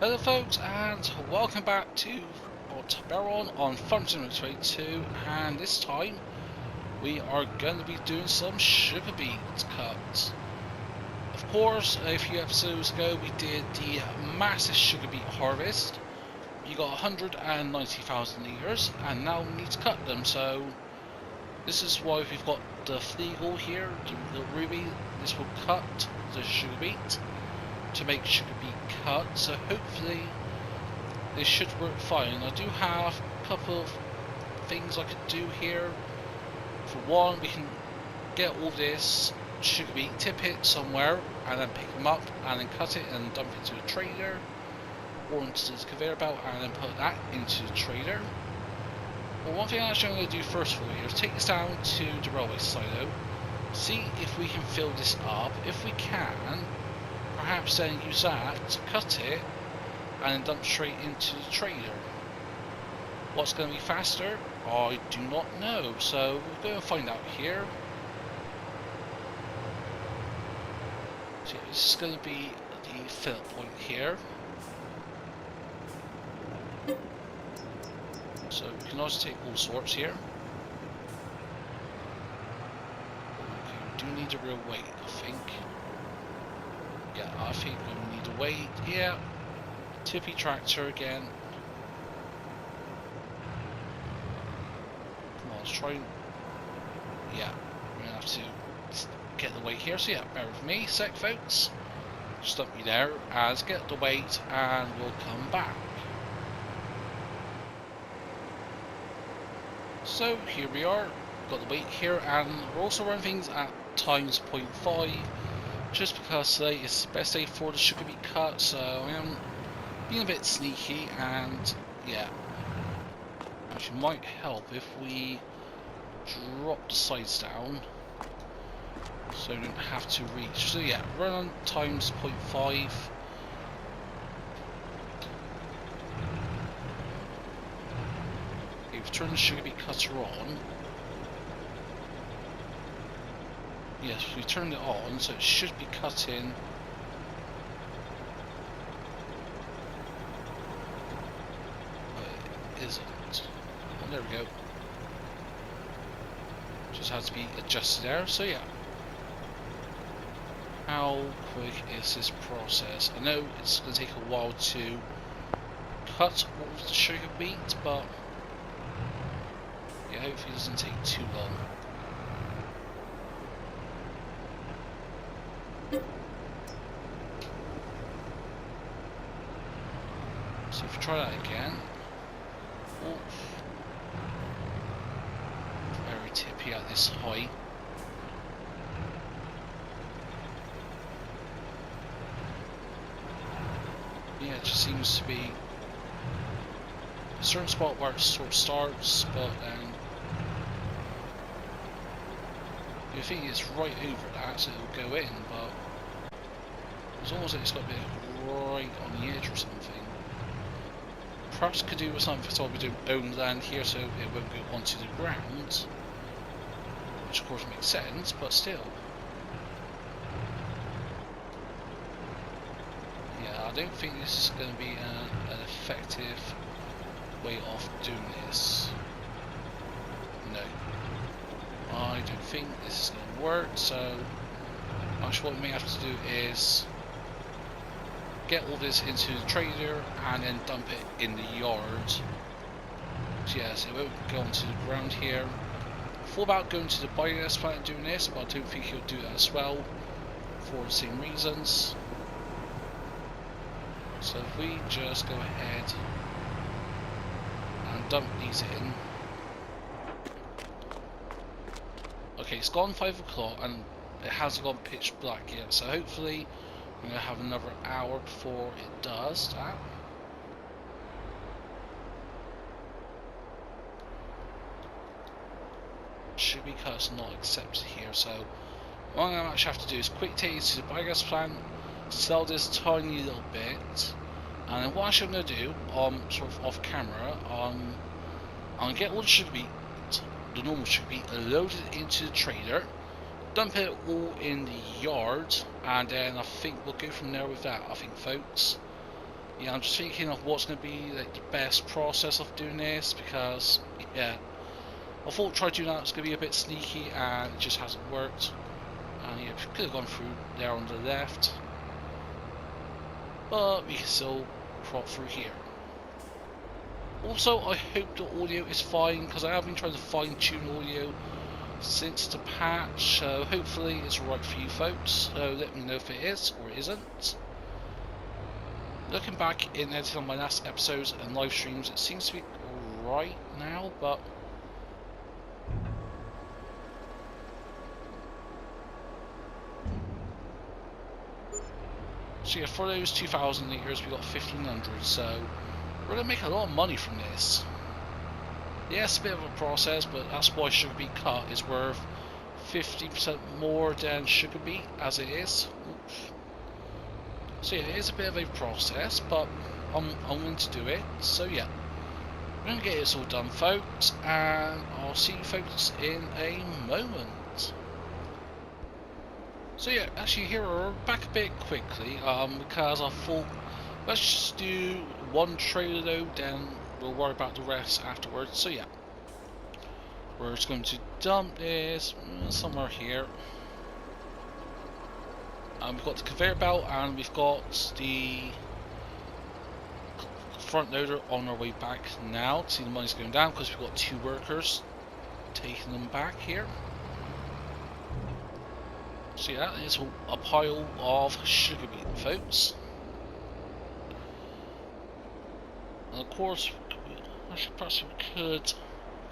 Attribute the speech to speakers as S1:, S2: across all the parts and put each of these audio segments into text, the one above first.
S1: Hello folks, and welcome back to Haut Beylerron on Farm Simulator 22, and this time we are going to be doing some sugar beet cuts. Of course, a few episodes ago we did the massive sugar beet harvest. You got 190,000 litres, and now we need to cut them, so this is why we've got the Fleagle here, the Ruby. This will cut the sugar beet to make sugar beet cut, so hopefully this should work fine. I do have a couple of things I could do here. For one, we can get all this sugar beet, tip it somewhere, and then pick them up, and then cut it and dump it into a trailer, or into the conveyor belt, and then put that into the trailer. Well, one thing I'm actually going to do first of all here is take this down to the railway silo, see if we can fill this up. If we can, perhaps then use that to cut it and then dump straight into the trailer. What's going to be faster? I do not know, so we're going to find out here. So this is going to be the fill point here. So we can also take all sorts here. Okay, we do need a real weight, I think. Yeah, I think we need a weight. Yeah, tippy tractor again. Come on, let's try and... Yeah, we're gonna have to get the weight here. So yeah, bear with me, sec folks. Stop me there, as get the weight, and we'll come back. So here we are, got the weight here, and we're also running things at times 0.5. Just because today is the best day for the sugar beet cut, so I am being a bit sneaky, and yeah, which might help if we drop the sides down so we don't have to reach. So yeah, run on times 0.5. We've turned the sugar beet cutter on. Yes, we turned it on, so it should be cutting. But it isn't. Oh, there we go. Just has to be adjusted there, so yeah. How quick is this process? I know it's going to take a while to cut all the sugar beet, but yeah, hopefully it doesn't take too long. So if we try that again. Oof. Very tippy at this height. Yeah, it just seems to be a certain spot where it sort of starts, but then you think it's right over that, so it'll go in, but it's almost like it's got to be right on the edge or something. Perhaps could do with something so we do own land here, so it won't go onto the ground, which of course makes sense, but still. Yeah, I don't think this is going to be an effective way of doing this. No, I don't think this is going to work. So actually what we may have to do is get all this into the trailer and then dump it in the yard. So yes, it won't go onto the ground here. I thought about going to the biogas plant and doing this, but I don't think he'll do that as well for the same reasons. So if we just go ahead and dump these in. Okay, it's gone 5 o'clock and it hasn't gone pitch black yet, so hopefully we're going to have another hour before it does that. Should be cuts not accepted here, so what I'm going to actually have to do is quick take it to the biogas plant, sell this tiny little bit, and then what I'm going to do, sort of off camera, I'm going to get all the sugar beet, the normal sugar beet, loaded into the trailer, dump it all in the yard, and then I think we'll go from there with that, I think, folks. Yeah, I'm just thinking of what's going to be like the best process of doing this, because yeah, I thought try doing that was going to be a bit sneaky and it just hasn't worked. And yeah, we could have gone through there on the left, but we can still crop through here. Also, I hope the audio is fine, because I have been trying to fine tune audio since the patch, so hopefully it's alright for you folks, so let me know if it is or it isn't. Looking back in editing on my last episodes and live streams, it seems to be alright now, but so yeah, for those 2,000 litres we got 1,500, so we're going to make a lot of money from this. Yeah, it's a bit of a process, but that's why sugar beet cut is worth 50% more than sugar beet as it is. Oops. So yeah, it is a bit of a process, but I'm going to do it. So yeah, we're going to get this all done, folks, and I'll see you folks in a moment. So yeah, actually here we're back a bit quickly, because I thought let's just do one trailer load, then we'll worry about the rest afterwards. So yeah, we're just going to dump this somewhere here. We've got the conveyor belt and we've got the front loader on our way back now. See, the money's going down because we've got 2 workers taking them back here. So yeah, that is a pile of sugar beet, folks. And of course, perhaps we could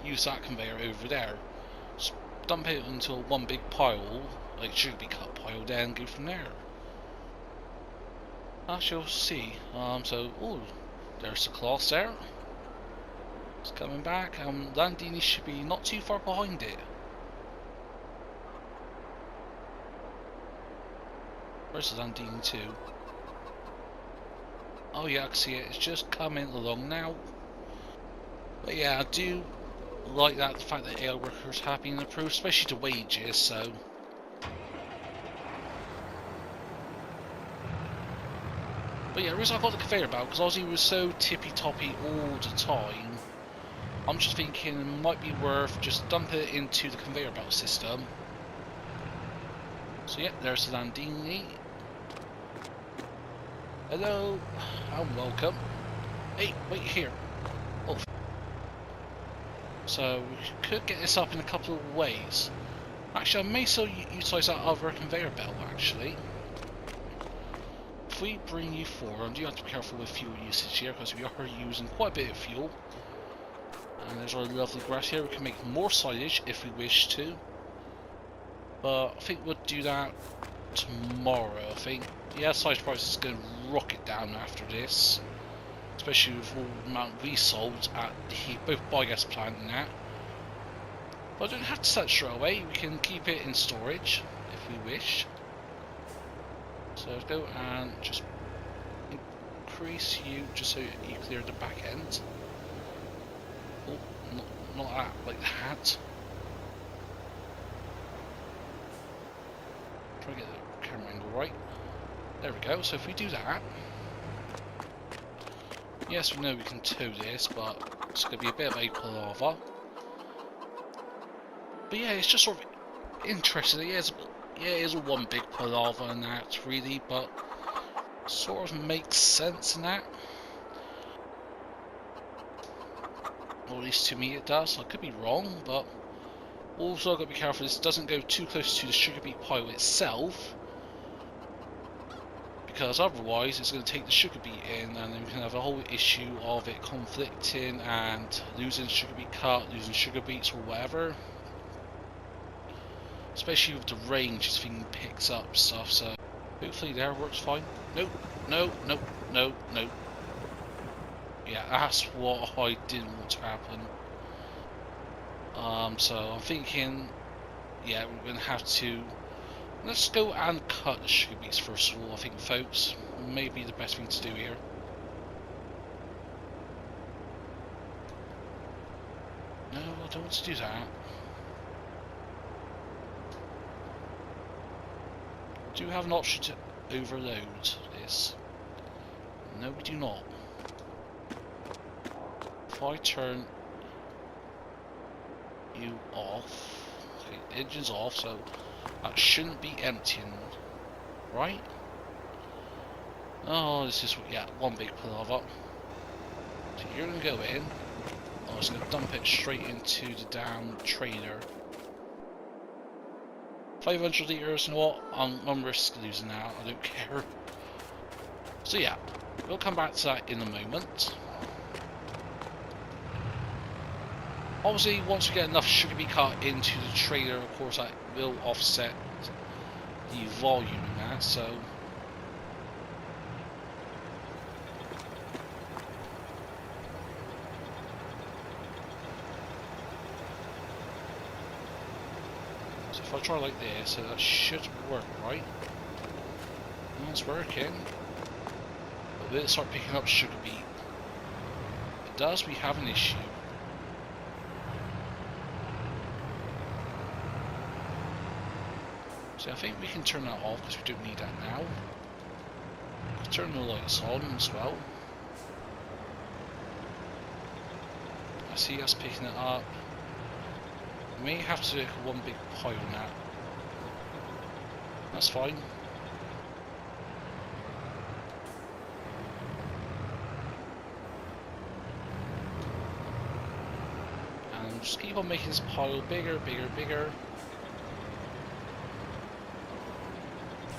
S1: use that conveyor over there. Just dump it into one big pile, like sugar beet cut pile, then go from there. As you'll see, so, oh, there's the cloth there. It's coming back. Landini should be not too far behind it. Where's the Landini too? Oh yeah, I can see it. It's just coming along now. But yeah, I do like that, the fact that AI workers have been improved, especially the wages, so. But yeah, the reason I got the conveyor belt, because Ozzy was so tippy-toppy all the time, I'm just thinking it might be worth just dumping it into the conveyor belt system. So yeah, there's the Landini. Hello, and welcome. Hey, wait here. Oh. So we could get this up in a couple of ways. Actually, I may still utilise that other conveyor belt, actually. If we bring you forward, you have to be careful with fuel usage here, because we are using quite a bit of fuel. And there's our lovely grass here. We can make more silage if we wish to. But I think we'll do that tomorrow, I think. Yeah, silage price is going to rocket down after this. Especially with all the amount we sold at the both biogas plant and that. But I don't have to sell it straight away. We can keep it in storage if we wish. So let's go and just increase you just so you clear the back end. Oh, not that, like that. Try to get the camera angle right. There we go. So if we do that, yes, we know we can tow this, but it's going to be a bit of a palaver. But yeah, it's just sort of interesting. Yeah, it is a one big palaver and that, really, but sort of makes sense in that. Or at least to me it does. I could be wrong, but also I've got to be careful this doesn't go too close to the sugar beet pile itself, because otherwise it's going to take the sugar beet in, and then we can have a whole issue of it conflicting and losing sugar beet cut, losing sugar beets or whatever. Especially with the range this thing picks up stuff, so hopefully there works fine. Nope, no, nope, no, no. Yeah, that's what I didn't want to happen. So I'm thinking, yeah, we're going to have to, let's go and cut the sugar beets first of all, I think, folks. Maybe the best thing to do here. No, I don't want to do that. Do have an option to overload this? No, we do not. If I turn you off, okay, the engine's off, so that shouldn't be emptying, right? Oh, this is, yeah, one big palaver. So you're going to go in. I was going to dump it straight into the damn trailer. 500 litres, you know what? I'm risk losing that, I don't care. So yeah, we'll come back to that in a moment. Obviously, once we get enough sugar beet cut into the trailer, of course, that will offset the volume in that, so... If I try like this, so that should work, right? No, it's working. But will it start picking up sugar beet? It does, we have an issue. So I think we can turn that off because we don't need that now. Turn the lights on as well. I see us picking it up. We may have to do one big pile on that. That's fine. And just keep on making this pile bigger, bigger, bigger.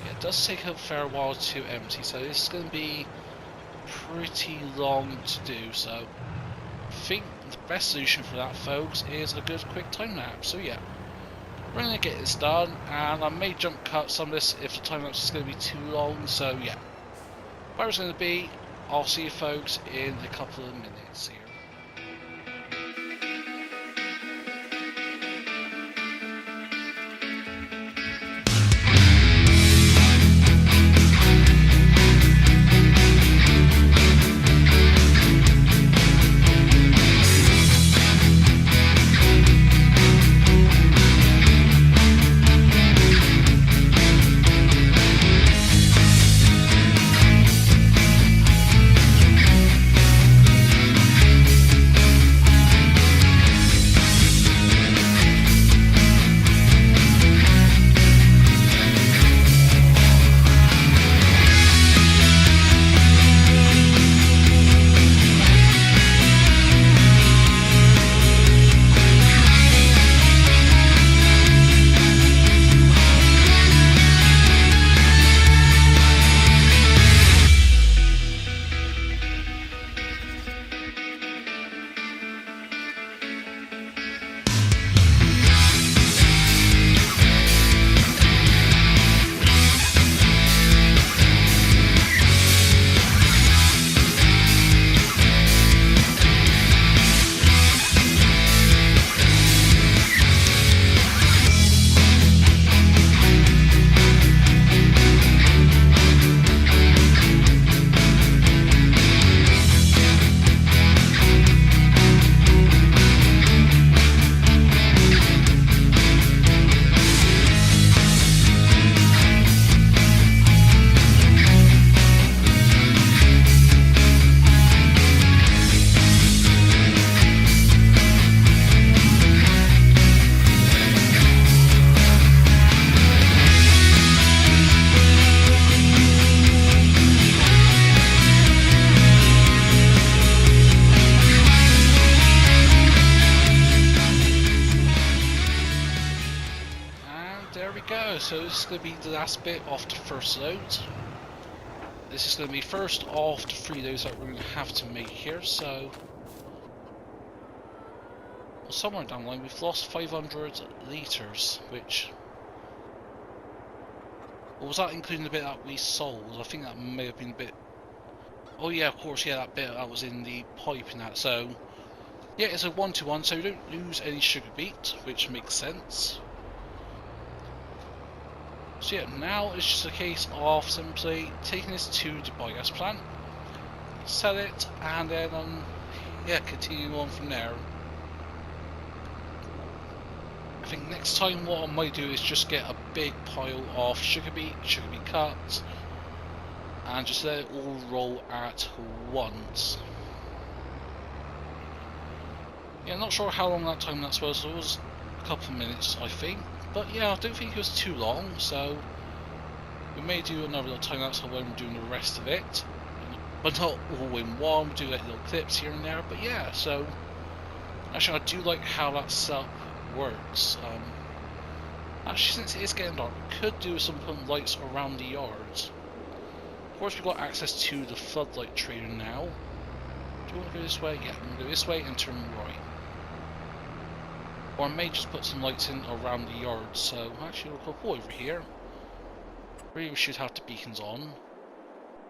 S1: Yeah, it does take a fair while to empty, so this is going to be pretty long to do, so I think the best solution for that, folks, is a good quick time lapse. So yeah, we're going to get this done, and I may jump cut some of this if the time lapse is going to be too long. So yeah, where it's going to be, I'll see you folks in a couple of minutes here. So this is going to be the last bit of the first load. This is going to be first of the 3 loads that we're going to have to make here. So somewhere down the line we've lost 500 litres, which, or was that including the bit that we sold? I think that may have been a bit. Oh yeah, of course, yeah, that bit that was in the pipe and that. So yeah, it's a 1-to-1, so we don't lose any sugar beet, which makes sense. So yeah, now it's just a case of simply taking this to the biogas plant, sell it, and then yeah, continue on from there. I think next time what I might do is just get a big pile of sugar beet cut, and just let it all roll at once. Yeah, not sure how long that time that was. It was a couple of minutes, I think. But yeah, I don't think it was too long, so we may do another little time lapse when we're doing the rest of it. But not all in one, we do like little clips here and there. But yeah, so actually I do like how that setup works. Actually, since it is getting dark, we could do some lights around the yards. Of course, we've got access to the floodlight trader now. Do you want to go this way? Yeah, I'm going to go this way and turn right. Or I may just put some lights in around the yard. So actually, we'll go over here. Really, we should have the beacons on.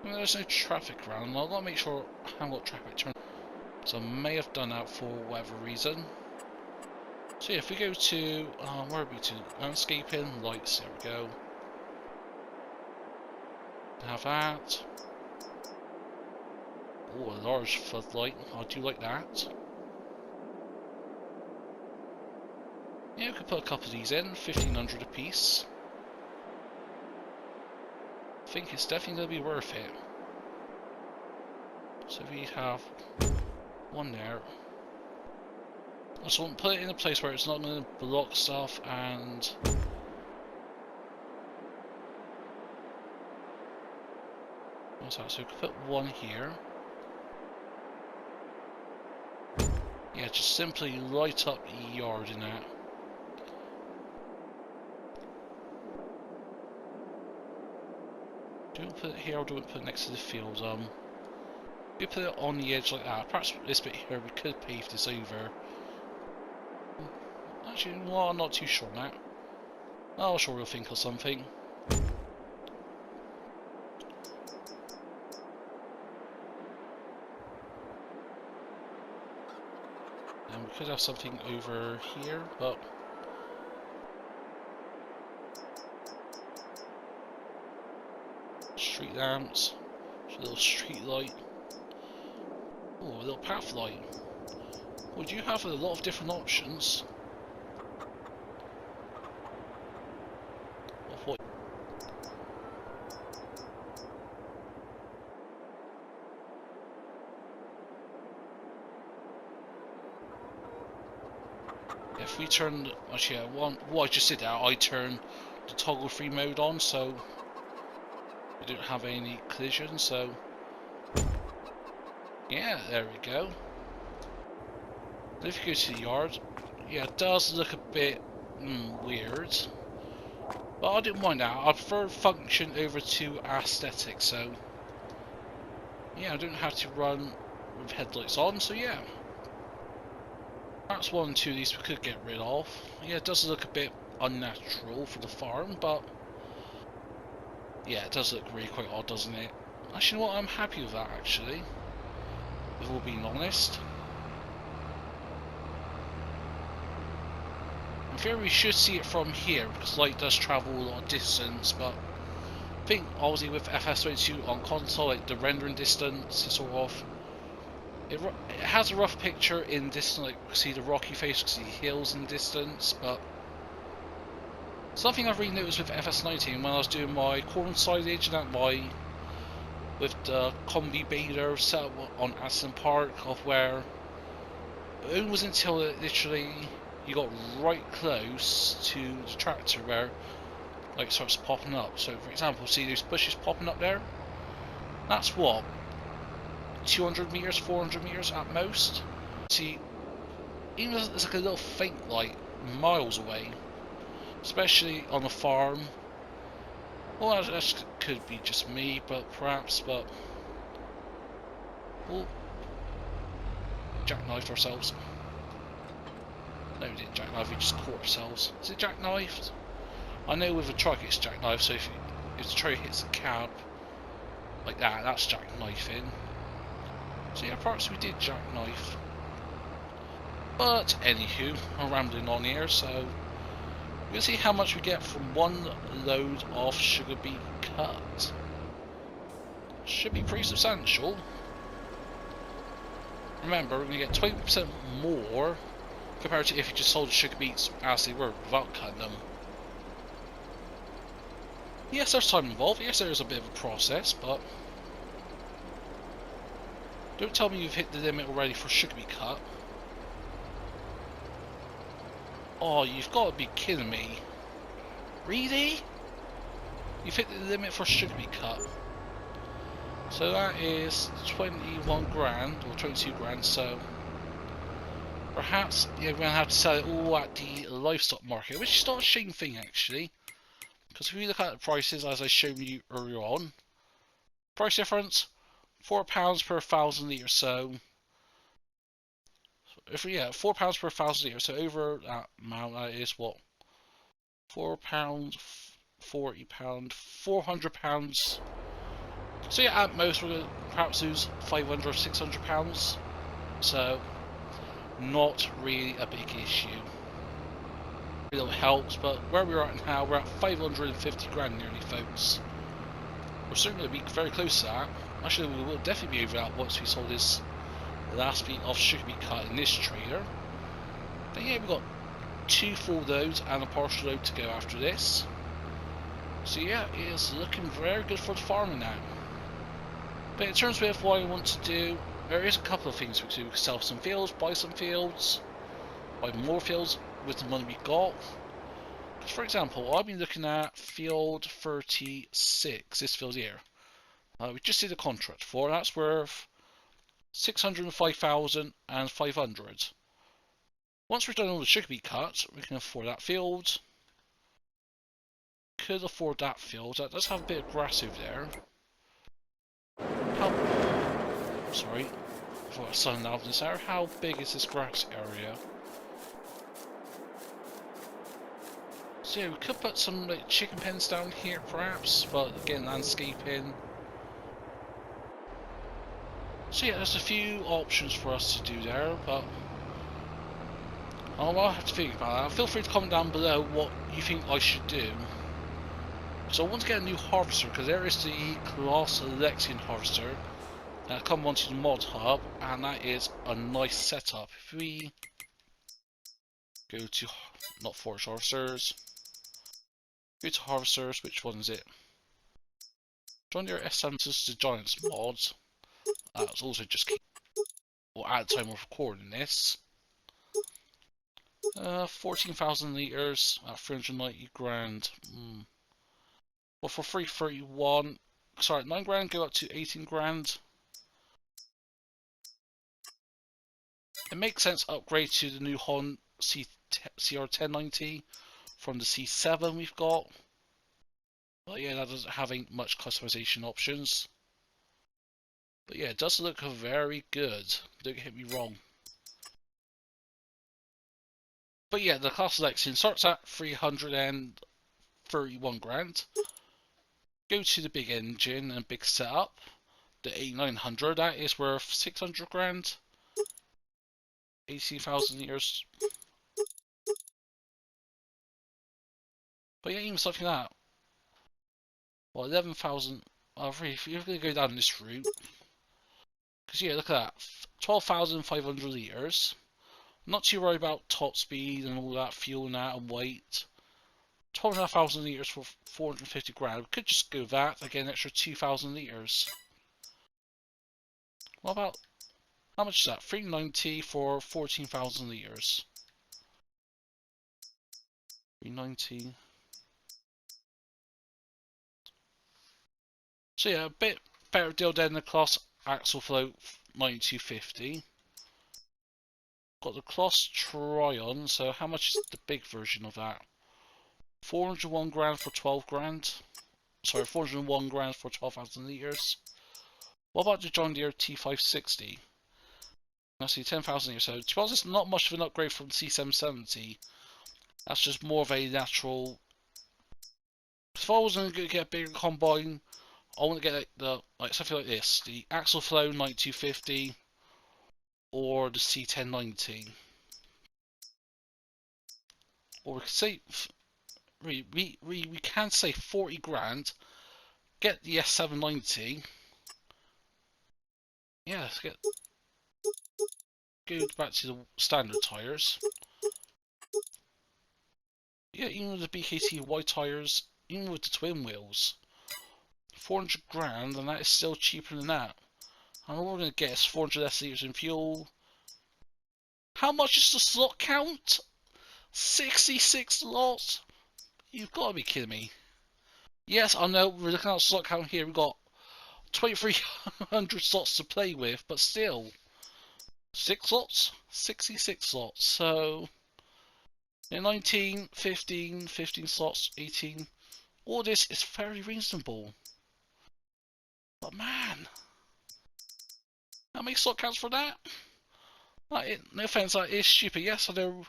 S1: I mean, there's no traffic around. I've got to make sure I haven't got traffic turned. So I may have done that for whatever reason. So yeah, if we go to where are we to? Landscaping, lights. There we go. Have that. Oh, a large floodlight. I do like that. Yeah, we could put a couple of these in, 1,500 a piece. I think it's definitely going to be worth it. So we have one there. I just want to put it in a place where it's not going to block stuff and... What's that? So we could put one here. Yeah, just simply light up the yard in that. Do we put it here or do we put it next to the field? We put it on the edge like that. Perhaps this bit here we could pave this over. Actually, well, I'm not too sure on that. I'm sure we'll think of something. And we could have something over here, but street lamps, a little street light. Oh, a little path light. Well, you have a lot of different options. Of what? If we turn, actually, I just did that. I turned the toggle free mode on, so we don't have any collisions. So yeah, there we go. If you go to the yard, yeah, it does look a bit weird, but I didn't mind that. I prefer function over to aesthetic, so yeah, I don't have to run with headlights on, so yeah. Perhaps one or two of these we could get rid of. Yeah, it does look a bit unnatural for the farm, but yeah, it does look really quite odd, doesn't it? Actually, you know what, I'm happy with that, actually, if we're being honest. In theory, we should see it from here, because light does travel a lot of distance, but I think, obviously, with FS22 on console, like, the rendering distance is sort of... It has a rough picture in distance, like, see the rocky face, see hills in distance, but... Something I've really noticed with FS19, when I was doing my corn silage and that with the combi baler set up on Aston Park, of where... It was until it literally... You got right close to the tractor where like it starts popping up. So for example, see those bushes popping up there? That's what? 200 meters, 400 meters at most? See, even if it's like a little faint light miles away, especially on a farm. Well, that could be just me, but perhaps, but... We'll jackknife ourselves. No, we didn't jackknife, we just caught ourselves. Is it jackknifed? I know with a truck it's jackknifed, so if the truck hits the cab like that, that's jackknifing. So yeah, perhaps we did jackknife. But anywho, I'm rambling on here, so we'll see how much we get from one load of sugar beet cut. Should be pretty substantial. Remember, we're going to get 20% more compared to if you just sold the sugar beets as they were without cutting them. Yes, there's time involved. Yes, there's a bit of a process, but Don't tell me you've hit the limit already for sugar beet cut. Oh, you've got to be kidding me. Really? You've hit the limit for sugar beet cut. So that is 21 grand, or 22 grand, so perhaps you're going to have to sell it all at the livestock market, which is not a shame thing actually. Because if you look at the prices, as I showed you earlier on, price difference, £4 per 1,000 litres, so if yeah, £4 per 1,000 litres, so over that amount, that is what, £4, £40, £400. So yeah, at most we're going to perhaps lose £500 or £600. So not really a big issue. It little helps, but where we're at now, we're at 550 grand nearly, folks. We're certainly going to be very close to that. Actually, we will definitely be over that once we sold this last bit of sugar beet cut in this trailer. But yeah, we've got 2 full loads and a partial load to go after this. So yeah, it is looking very good for the farming now. But in terms of what I want to do, there is a couple of things we can do. We can sell some fields, buy some fields, buy more fields with the money we got. Because for example, I've been looking at field 36, this field here. We just did a contract for, that's worth 605,500. Once we've done all the sugar beet cuts, we can afford that field. Could afford that field. That does have a bit of grass over there. Sorry, I thought I sounded out of this area. How big is this grass area? So yeah, we could put some like chicken pens down here perhaps, but again, landscaping. So yeah, there's a few options for us to do there, but I'll have to think about that. Feel free to comment down below what you think I should do. So I want to get a new harvester, because there is the Class Lexion harvester that come onto the mod hub, and that is a nice setup. If we go to, not forage harvesters, go to harvesters, which one is it? John Deere S7 to Giants mods. That's also just at the time of recording this. 14,000 litres at 390 grand. Well, for 331, sorry, 9 grand go up to 18 grand. It makes sense to upgrade to the new Hon CR1090 from the C7 we've got. But yeah, that doesn't have much customization options. But yeah, it does look very good. Don't get me wrong. But yeah, the Class Lexion starts at 331 grand. Go to the big engine and big setup. The 8900, that is worth 600 grand. 18,000 litres. But yeah, even something like that. Well, 11,000. If you're going to go down this route. Because yeah, look at that. 12,500 litres. Not too worried about top speed and all that, fuel and that, and weight. 12,500 litres for 450 grand. We could just go that, again, an extra 2,000 litres. What about, how much is that? 390 for 14,000 litres. 390. So yeah, a bit better deal than the Class Axle Float 9250. Got the Class Tryon, so how much is the big version of that? 401 grand for 12 grand. Sorry, 401 grand for 12,000 litres. What about the John Deere T560? That's the 10,000 litres. So, to be honest, it's not much of an upgrade from the C770. That's just more of a natural. If I was going to get a bigger combine, I want to get like something like this: the Axle Flow 9250 or the C1090. Or we could say we can say 40 grand. Get the S790. Yeah, let's go back to the standard tyres. Yeah, even with the BKT wide tyres, even with the twin wheels, 400 grand, and that is still cheaper than that. And all we're going to get is 400 less litres in fuel. How much is the slot count? 66 slots? You've got to be kidding me. Yes, I know, we're looking at the slot count here, we've got 2,300 slots to play with, but still. 6 slots? 66 slots, so... Yeah, 19, 15, 15 slots, 18. All this is very reasonable. But man, how many slot counts for that? No offense, that is stupid. Yes, I know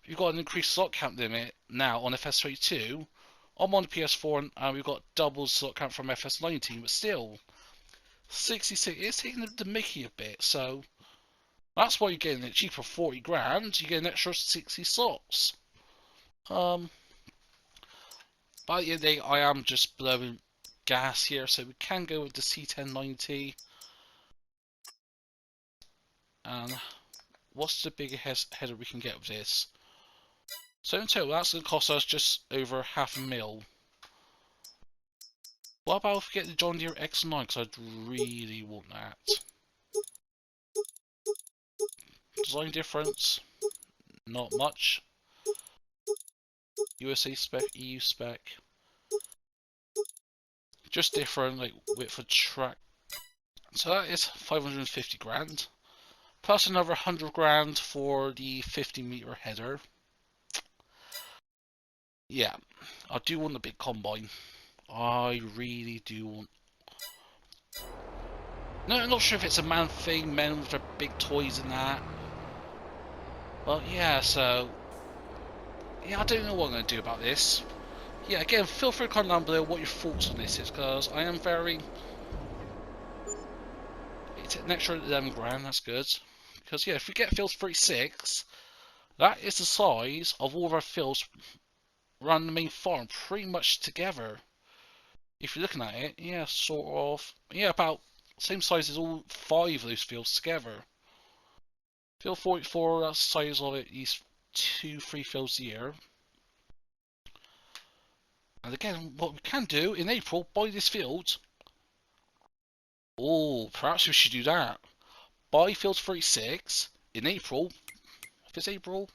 S1: you've got an increased slot count limit now on FS32. I'm on the PS4 and we've got double slot count from FS19, but still, 66 is taking the mickey a bit, so that's why you're getting it cheaper, 40 grand, you get an extra 60 slots. By the end of the day, I am just blowing gas here, so we can go with the C1090. And what's the biggest header we can get with this? So in total, that's going to cost us just over $500,000. What about if we get the John Deere X9? Because I'd really want that. Design difference, not much. USA spec, EU spec. Just different, like width of track. So that is 550 grand. Plus another 100 grand for the 50-meter header. Yeah, I do want a big combine. I really do want. No, I'm not sure if it's a man thing, men with their big toys and that. Well, yeah, so. Yeah, I don't know what I'm going to do about this. Yeah, again, feel free to comment down below what your thoughts on this is, because I am very. It's an extra 11 grand, that's good. Because, yeah, if we get fields 36, that is the size of all of our fields run the main farm pretty much together. If you're looking at it, yeah, sort of. Yeah, about same size as all 5 of those fields together. Field 44, that's the size of it, these 2-3 fields a year. And again, what we can do in April, buy this field. Oh, perhaps we should do that. Buy field 36 in April. If it's April.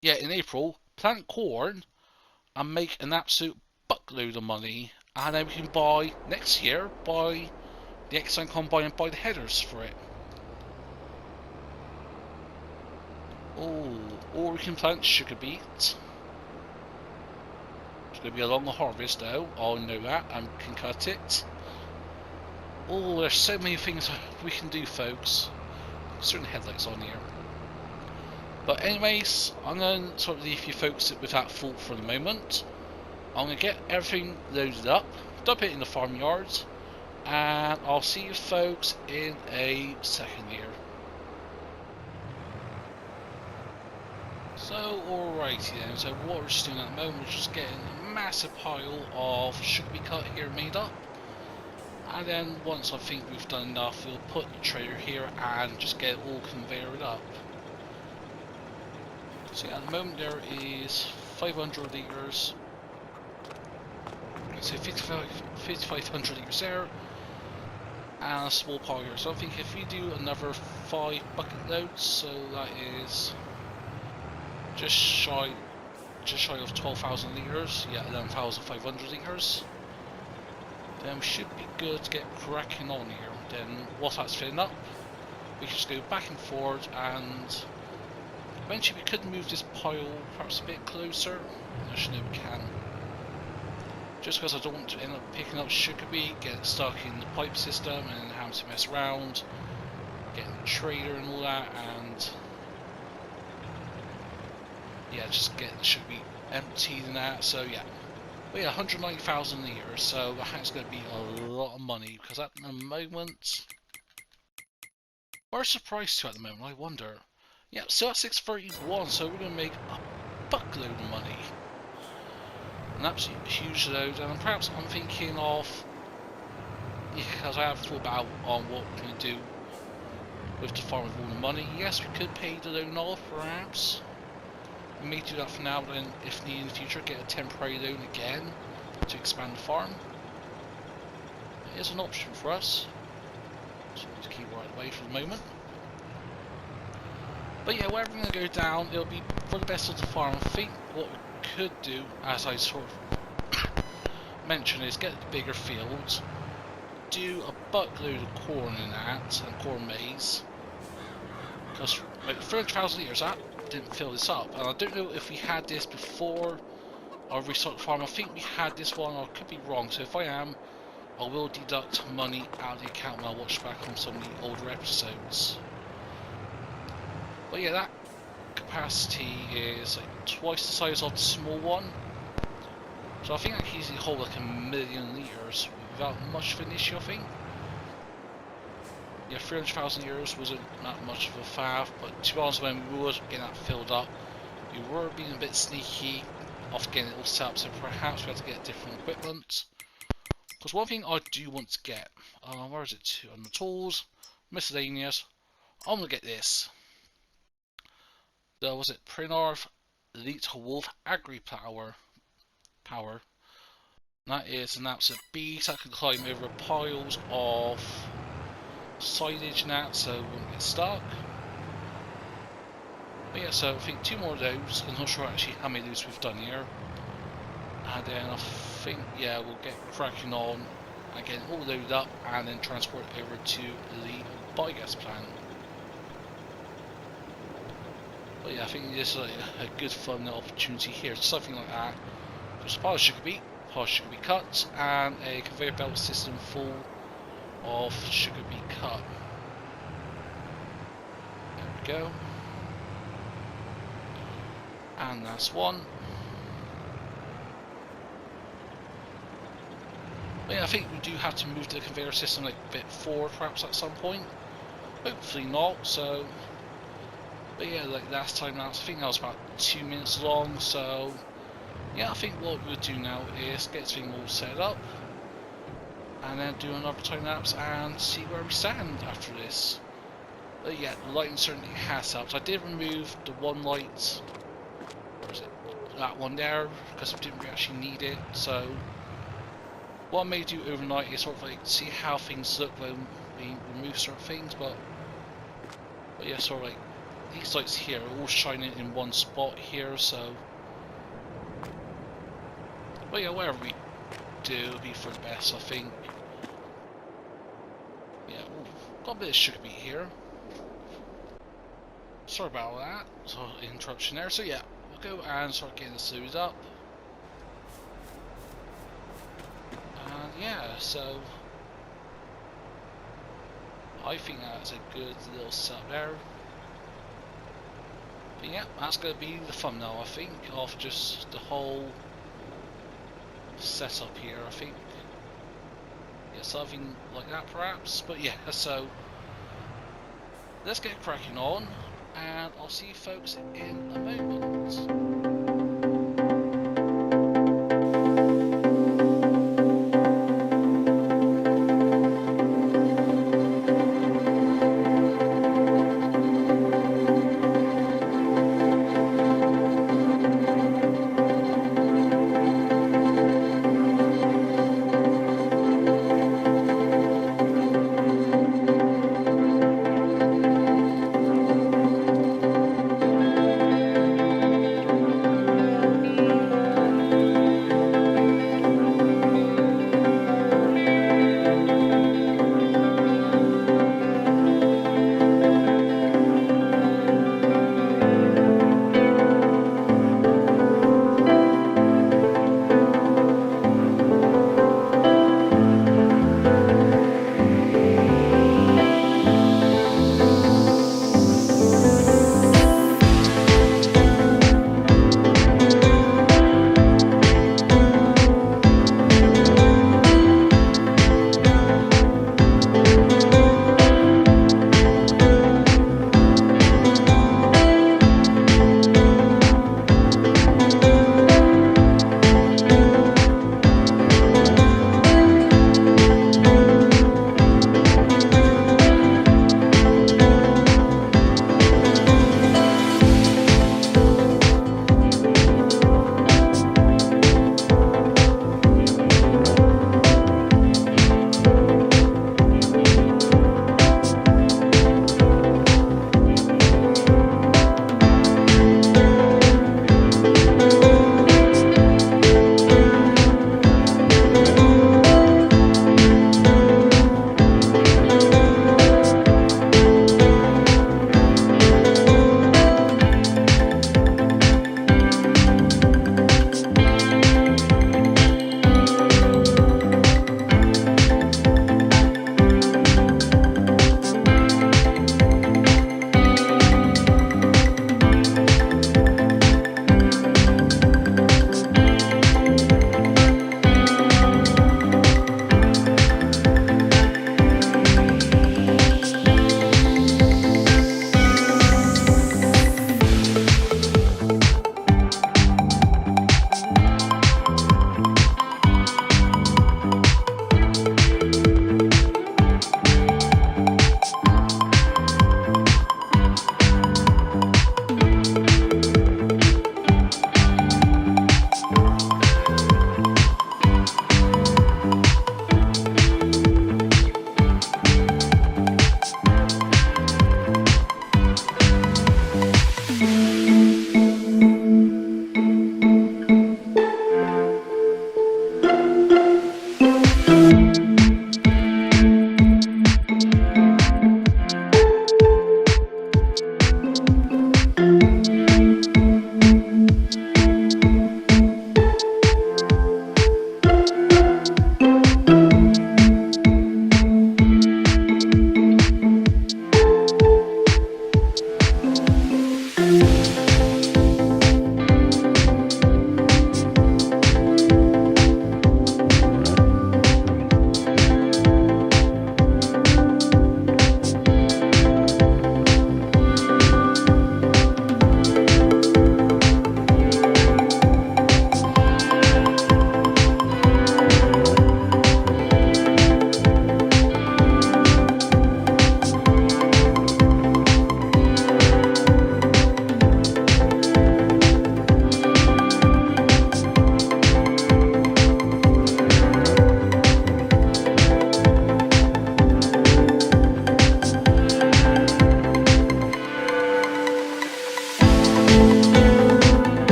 S1: Yeah, in April, plant corn and make an absolute buckload of money. And then we can buy, next year, buy the X9 combine and buy the headers for it. Oh, or we can plant sugar beets. It's going to be a long harvest though, I'll know that, and can cut it. Oh, there's so many things we can do, folks. Certain headlights on here. But anyways, I'm going to sort of leave you folks with that thought for the moment. I'm going to get everything loaded up, dump it in the farmyard, and I'll see you folks in a second here. So, alrighty then, so what we're just doing at the moment is just getting a massive pile of sugar beet cut here made up. And then once I think we've done enough, we'll put the trailer here and just get it all conveyored up. So at the moment there is 500 litres. So 5,500 litres there. And a small pile here. So I think if we do another 5 bucket loads, so that is just shy of 12,000 litres, yeah, 11,500 litres. Then we should be good to get cracking on here. Then once that's filling up, we can just go back and forward, and eventually we could move this pile perhaps a bit closer. Actually, no, we can. Just because I don't want to end up picking up sugar beet, get stuck in the pipe system, and having to mess around, getting the trailer and all that, and yeah, just get the sugar beet emptied and that. So yeah. But yeah, 190,000 litres, so that's going to be a lot of money, because at the moment, where's the price to at the moment, I wonder. Yeah, still at 631, so we're going to make a buckload of money. An absolute huge load, and perhaps I'm thinking of, yeah, because I have thought about on what we're going to do with the farm with all the money. Yes, we could pay the loan off, perhaps. We may do that for now, but then if needed in the future, get a temporary loan again to expand the farm. It is an option for us. So we'll just keep right away for the moment. But yeah, wherever we're going to go down, it'll be for the best of the farm. I think what we could do, as I sort of mentioned, is get the bigger fields, do a buttload of corn in that, and corn maize. Because like 30,000 litres, that didn't fill this up. And I don't know if we had this before our restock farm. I think we had this one, or I could be wrong. So if I am, I will deduct money out of the account when I watch back on some of the older episodes. But yeah, that capacity is like twice the size of the small one. So I think I can easily hold like 1,000,000 litres without much of an issue, I think. Yeah, 300,000 litres wasn't that much of a faff, but to be honest, when we were getting that filled up, we were being a bit sneaky off getting it all set up, so perhaps we had to get different equipment. Because one thing I do want to get, where is it? On the tools, miscellaneous, I'm going to get this. Was it Prinarv Elite Wolf Agri Power. That is an absolute beast that can climb over piles of silage and that, so we won't get stuck. But yeah, so I think 2 more of those. I'm not sure actually how many of those we've done here. And then I think, yeah, we'll get cracking on and get it all loaded up and then transport it over to the biogas plant. But yeah, I think this is like a good fun opportunity here. Something like that. Just a pile of sugar beet cut, and a conveyor belt system full of sugar beet cut. There we go. And that's one. But yeah, I think we do have to move the conveyor system like a bit forward perhaps at some point. Hopefully not, so... But yeah, like last time I think that was about 2 minutes long, so... Yeah, I think what we'll do now is get this thing all set up. And then do another time lapse and see where we stand after this. But yeah, the lighting certainly has helped. I did remove the one light... Where is it? That one there, because we didn't actually need it, so... What I may do overnight is sort of like see how things look when we remove certain things, but yeah, sort of like these lights here are all shining in one spot here, so but yeah, whatever we do, it'll be for the best, I think. Yeah, ooh, got a bit of sugar beet here. Sorry about that, so interruption there. So yeah, we'll go and start getting this loaded up. Yeah, so I think that's a good little setup there. But yeah, that's going to be the thumbnail, I think, of just the whole setup here, I think. Yeah, something like that perhaps. But yeah, so let's get cracking on, and I'll see you folks in a moment.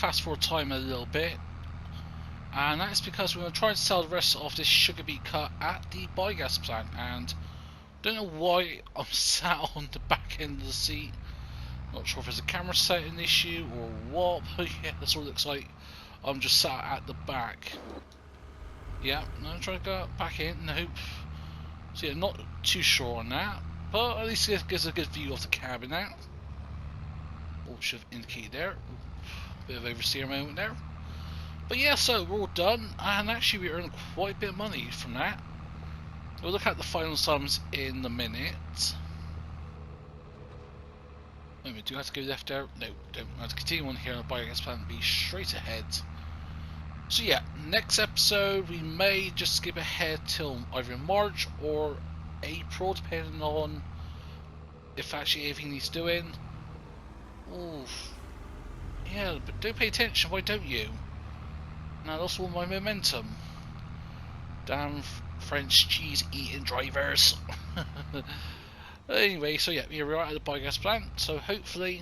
S1: fast forward time a little bit, and that's because we're going to try to sell the rest of this sugar beet cut at the biogas plant. And don't know why I'm sat on the back end of the seat. Not sure if it's a camera setting issue or what, but yeah, that's what it looks like. I'm just sat at the back. Yeah, no, I'm trying to go back in. Nope. So yeah, not too sure on that, but at least it gives a good view of the cabin now. Or should have indicated there. Bit of oversteer moment there. But yeah, so we're all done, and actually we earned quite a bit of money from that. We'll look at the final sums in a minute. Wait a minute, do I have to go left there? No, don't. I have to continue on here on the biogas plant and be straight ahead. So yeah, next episode we may just skip ahead till either March or April, depending on if actually everything needs doing. Oof. Yeah, but don't pay attention, why don't you? Now that's all my momentum. Damn French cheese eating drivers. Anyway, so yeah, we're right at the biogas plant, so hopefully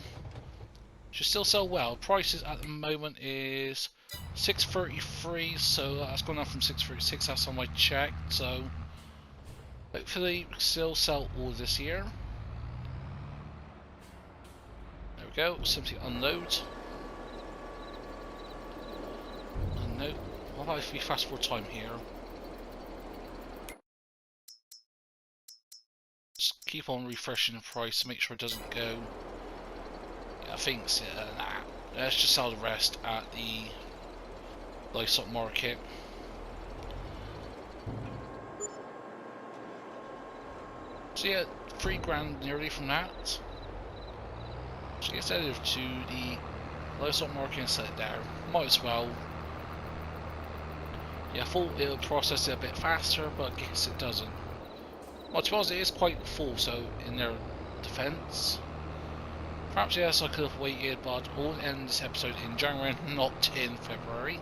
S1: should still sell well. Prices at the moment is 633, so that's gone up from 636 last time I checked, so hopefully still sell all this year. There we go, simply unload. Unload. What about if we fast forward time here? Just keep on refreshing the price to make sure it doesn't go. Yeah, I think it's, nah. Let's just sell the rest at the livestock market. So yeah, £3 nearly from that. So get that over to the livestock market and set it there. Might as well. Yeah, I thought it would process it a bit faster, but I guess it doesn't. Well, to be honest, it is quite full, so in their defence. Perhaps yes, I could have waited, but I'll end this episode in January, not in February.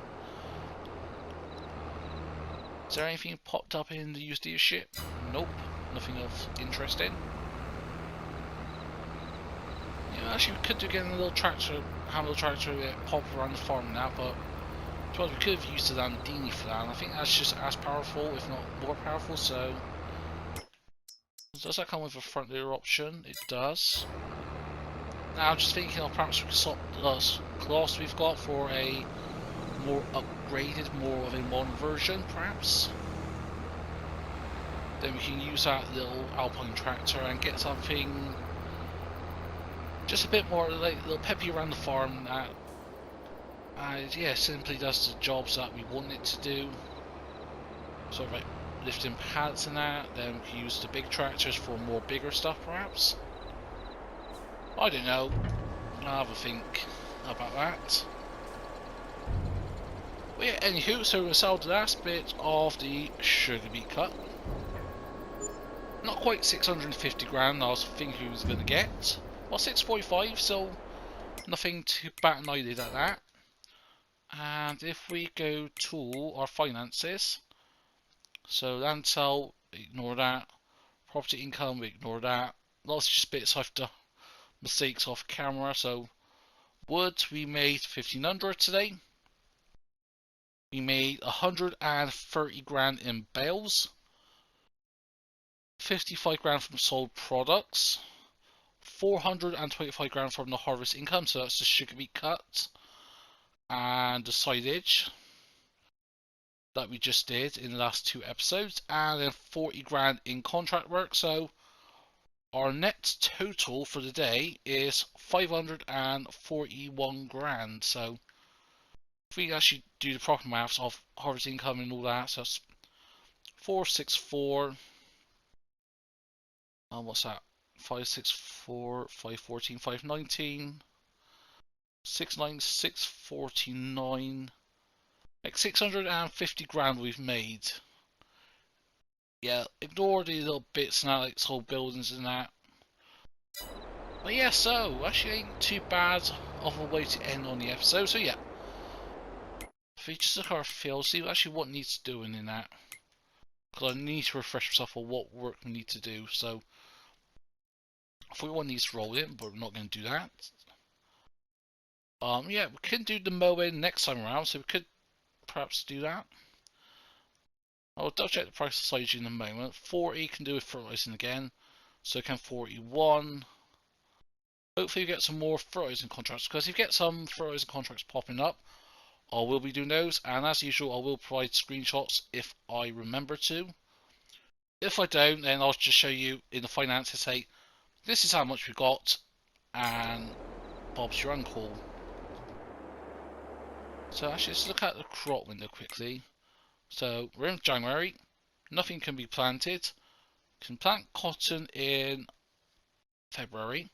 S1: Is there anything popped up in the used dealership? Nope, nothing of interest in. Yeah, actually we could do getting a little tractor, have a little tractor pop around the farm now, but we could have used the Landini for that, and I think that's just as powerful, if not more powerful, so... Does that come with a front rear option? It does. Now I'm just thinking of perhaps we could swap the class we've got for a more upgraded, more of a modern version, perhaps. Then we can use that little Alpine tractor and get something just a bit more like a little peppy around the farm that, yeah, simply does the jobs that we want it to do. Sort of like lifting pallets and that. Then we can use the big tractors for more bigger stuff, perhaps. I don't know. I'll have a think about that. But yeah, anywho, so we're going to sell the last bit of the sugar beet cut. Not quite 650 grand, I was thinking we was going to get. Well, 645, so nothing to bat an eyelid at that. And if we go to our finances, so land sale, ignore that. Property income, we ignore that. Lots of just bits I have to mistakes off camera. So wood, we made 1500 today. We made 130 grand in bales, 55 grand from sold products, 425 grand from the harvest income, so that's the sugar beet cut and the silage that we just did in the last 2 episodes, and then 40 grand in contract work. So our net total for the day is 541 grand. So if we actually do the proper maths of harvest income and all that, so that's 464, what's that? 564, 514, 519, 696, 49, like 650 grand we've made. Yeah, ignore the little bits now, like whole buildings and that. But yeah, so actually ain't too bad of a way to end on the episode. So yeah, if we just look at our field, see actually what needs doing in that, because I need to refresh myself on what work we need to do. So 41 needs to roll in, but we're not going to do that. Yeah, we can do the mowing next time around, so we could perhaps do that. I'll double check the price of silage in a moment. 40 can do with fertilizing again, so can 41. Hopefully we get some more fertilizing contracts, because if you get some fertilizing contracts popping up, I will be doing those, and as usual I will provide screenshots if I remember to. If I don't, then I'll just show you in the finances, say, this is how much we got, and Bob's your uncle. So actually, let's look at the crop window quickly. So we're in January, nothing can be planted. Can plant cotton in February.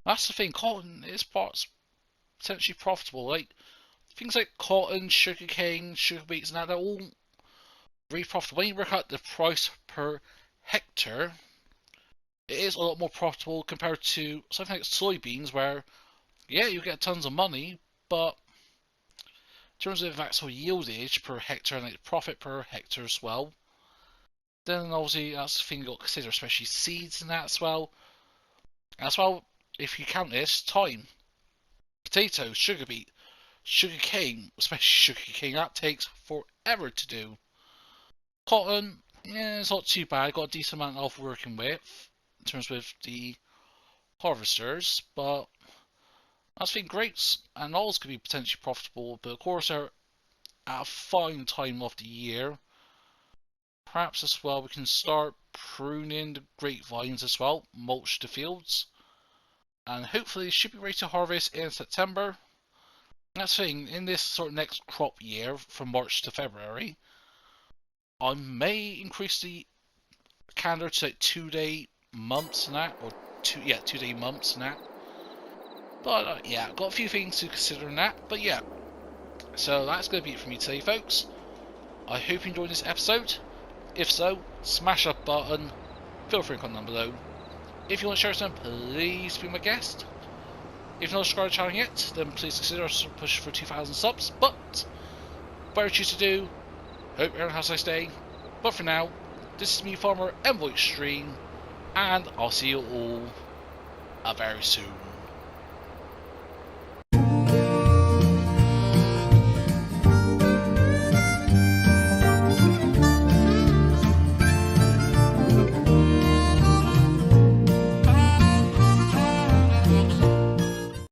S1: That's the thing, cotton is potentially profitable. Like things like cotton, sugarcane, sugar beets, and that, they're all very profitable. When you work out the price per hectare, it is a lot more profitable compared to something like soybeans, where yeah, you get tons of money, but in terms of actual yieldage per hectare and like profit per hectare as well, then obviously that's the thing you've got to consider, especially seeds and that as well. As well, if you count this, time, potatoes, sugar beet, sugar cane, especially sugar cane, that takes forever to do. Cotton, yeah, it's not too bad, got a decent amount of working with in terms of the harvesters, but I think grapes and olives could be potentially profitable, but of course they're at a fine time of the year. Perhaps as well we can start pruning the grapevines as well, mulch the fields, and hopefully it should be ready to harvest in September. That's the thing, in this sort of next crop year from March to February, I may increase the calendar to like 2-day months and that, or 2-day months and that. But yeah, got a few things to consider in that. But yeah, so that's going to be it for me today, folks. I hope you enjoyed this episode. If so, smash that button. Feel free to comment down below. If you want to share something, please be my guest. If you're not subscribed to the channel yet, then please consider us push for 2,000 subs. But whatever you choose to do, hope everyone has a nice day. But for now, this is me, Farmer EnvoyXtreme, and I'll see you all very soon.